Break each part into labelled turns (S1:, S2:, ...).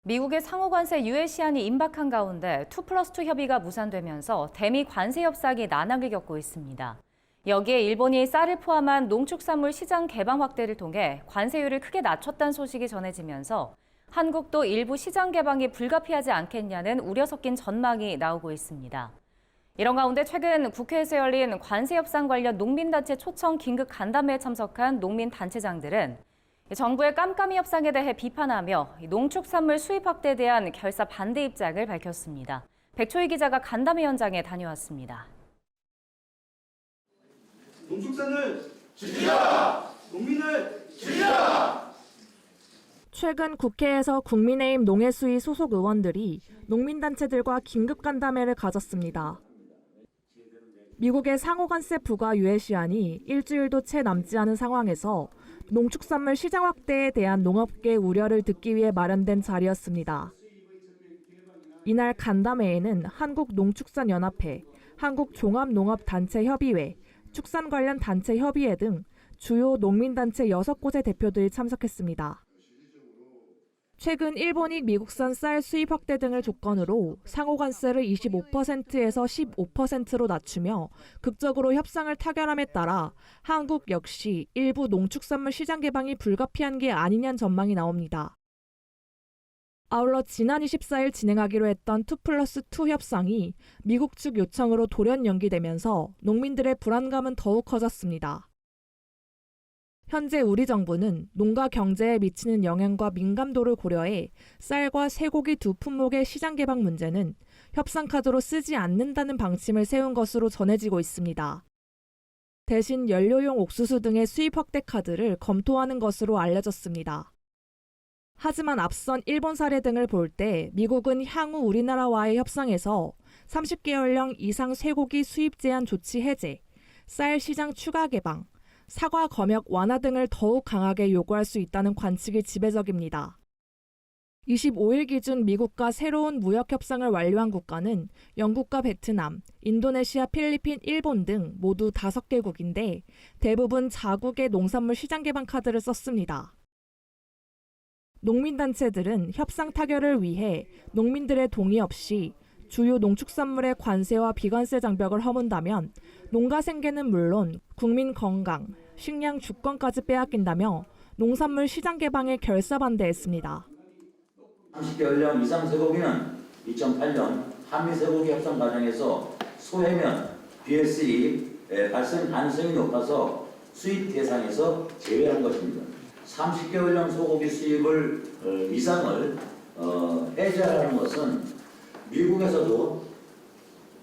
S1: 미국의 상호관세 유예 시한이 임박한 가운데 2+2 협의가 무산되면서 대미 관세 협상이 난항을 겪고 있습니다. 여기에 일본이 쌀을 포함한 농축산물 시장 개방 확대를 통해 관세율을 크게 낮췄다는 소식이 전해지면서 한국도 일부 시장 개방이 불가피하지 않겠냐는 우려 섞인 전망이 나오고 있습니다. 이런 가운데 최근 국회에서 열린 관세 협상 관련 농민단체 초청 긴급 간담회에 참석한 농민단체장들은 정부의 깜깜이 협상에 대해 비판하며 농축산물 수입 확대에 대한 결사 반대 입장을 밝혔습니다. 백초희 기자가 간담회 현장에 다녀왔습니다.
S2: 농축산을 지키자! 농민을 지키자!
S3: 최근 국회에서 국민의힘 농해수위 소속 의원들이 농민단체들과 긴급 간담회를 가졌습니다. 미국의 상호관세 부과 유예 시한이 일주일도 채 남지 않은 상황에서 농축산물 시장 확대에 대한 농업계의 우려를 듣기 위해 마련된 자리였습니다. 이날 간담회에는 한국농축산연합회, 한국종합농업단체협의회, 축산 관련 단체 협의회 등 주요 농민단체 6곳의 대표들이 참석했습니다. 최근 일본이 미국산 쌀 수입 확대 등을 조건으로 상호관세를 25%에서 15%로 낮추며 극적으로 협상을 타결함에 따라 한국 역시 일부 농축산물 시장 개방이 불가피한 게 아니냐는 전망이 나옵니다. 아울러 지난 24일 진행하기로 했던 2+2 협상이 미국 측 요청으로 돌연 연기되면서 농민들의 불안감은 더욱 커졌습니다. 현재 우리 정부는 농가 경제에 미치는 영향과 민감도를 고려해 쌀과 쇠고기 두 품목의 시장 개방 문제는 협상 카드로 쓰지 않는다는 방침을 세운 것으로 전해지고 있습니다. 대신 연료용 옥수수 등의 수입 확대 카드를 검토하는 것으로 알려졌습니다. 하지만 앞선 일본 사례 등을 볼 때 미국은 향후 우리나라와의 협상에서 30개월령 이상 쇠고기 수입 제한 조치 해제, 쌀 시장 추가 개방, 사과 검역 완화 등을 더욱 강하게 요구할 수 있다는 관측이 지배적입니다. 25일 기준 미국과 새로운 무역 협상을 완료한 국가는 영국과 베트남, 인도네시아, 필리핀, 일본 등 모두 5개국인데 대부분 자국의 농산물 시장 개방 카드를 썼습니다. 농민단체들은 협상 타결을 위해 농민들의 동의 없이 주요 농축산물의 관세와 비관세 장벽을 허문다면 농가 생계는 물론 국민 건강, 식량 주권까지 빼앗긴다며 농산물 시장 개방에 결사 반대했습니다.
S4: 30개월령 이상 쇠고기는 2008년 한미 쇠고기 협상 과정에서 소해면 BSE 발생 가능성이 높아서 수입 대상에서 제외한 것입니다. 30개월령 소고기 수입을 이상을 해제하라는 것은 미국에서도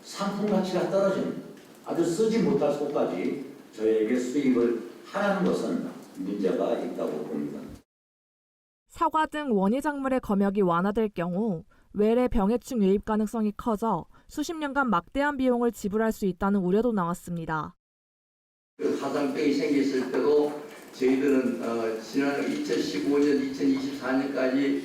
S4: 상품 가치가 떨어진 아주 쓰지 못할 소까지 저희에게 수입을 하라는 것은 문제가 있다고 봅니다.
S3: 사과 등 원예 작물의 검역이 완화될 경우 외래 병해충 유입 가능성이 커져 수십 년간 막대한 비용을 지불할 수 있다는 우려도 나왔습니다.
S5: 화상병이 생겼을 때도 저희들은 지난 2015년, 2024년까지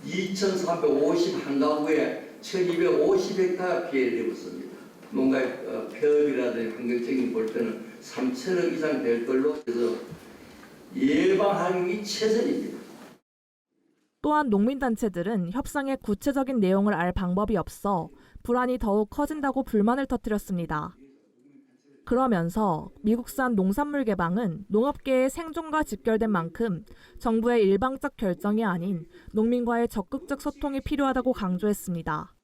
S5: 2,351가구에 1,250헥타르 피해를 입었습니다. 농가의 폐업이라든지 환경적인 볼 때는 3천억 이상 될 걸로 해서 예방하기 최선입니다.
S3: 또한 농민단체들은 협상의 구체적인 내용을 알 방법이 없어 불안이 더욱 커진다고 불만을 터뜨렸습니다. 그러면서 미국산 농산물 개방은 농업계의 생존과 직결된 만큼 정부의 일방적 결정이 아닌 농민과의 적극적 소통이 필요하다고 강조했습니다.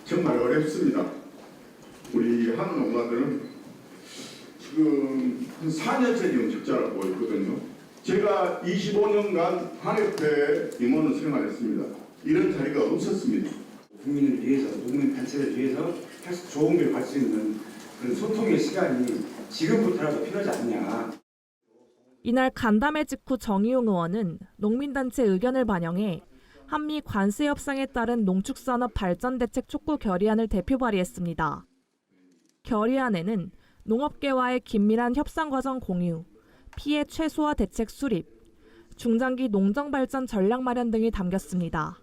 S6: 정말 어렵습니다. 우리 한 농가들은 지금 한 4년째 지금 적자를 보고 있거든요. 제가 25년간 한협회 임원으로 생활했습니다. 이런 자리가 없었습니다.
S7: 국민을 위해서, 농민 단체를 위해서 사실 좋은 길 갈 수 있는 그런 소통의 시간이 지금부터라도 필요하지 않냐.
S3: 이날 간담회 직후 정의용 의원은 농민단체 의견을 반영해 한미 관세 협상에 따른 농축산업 발전 대책 촉구 결의안을 대표 발의했습니다. 결의안에는 농업계와의 긴밀한 협상 과정 공유, 피해 최소화 대책 수립, 중장기 농정 발전 전략 마련 등이 담겼습니다.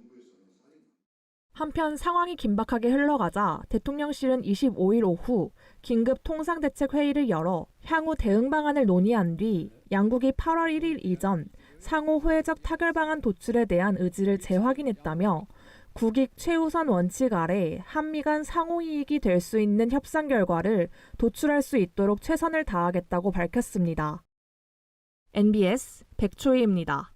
S3: 한편 상황이 긴박하게 흘러가자 대통령실은 25일 오후 긴급 통상대책 회의를 열어 향후 대응 방안을 논의한 뒤 양국이 8월 1일 이전 상호 호혜적 타결 방안 도출에 대한 의지를 재확인했다며 국익 최우선 원칙 아래 한미 간 상호 이익이 될 수 있는 협상 결과를 도출할 수 있도록 최선을 다하겠다고 밝혔습니다. NBS 백초희입니다.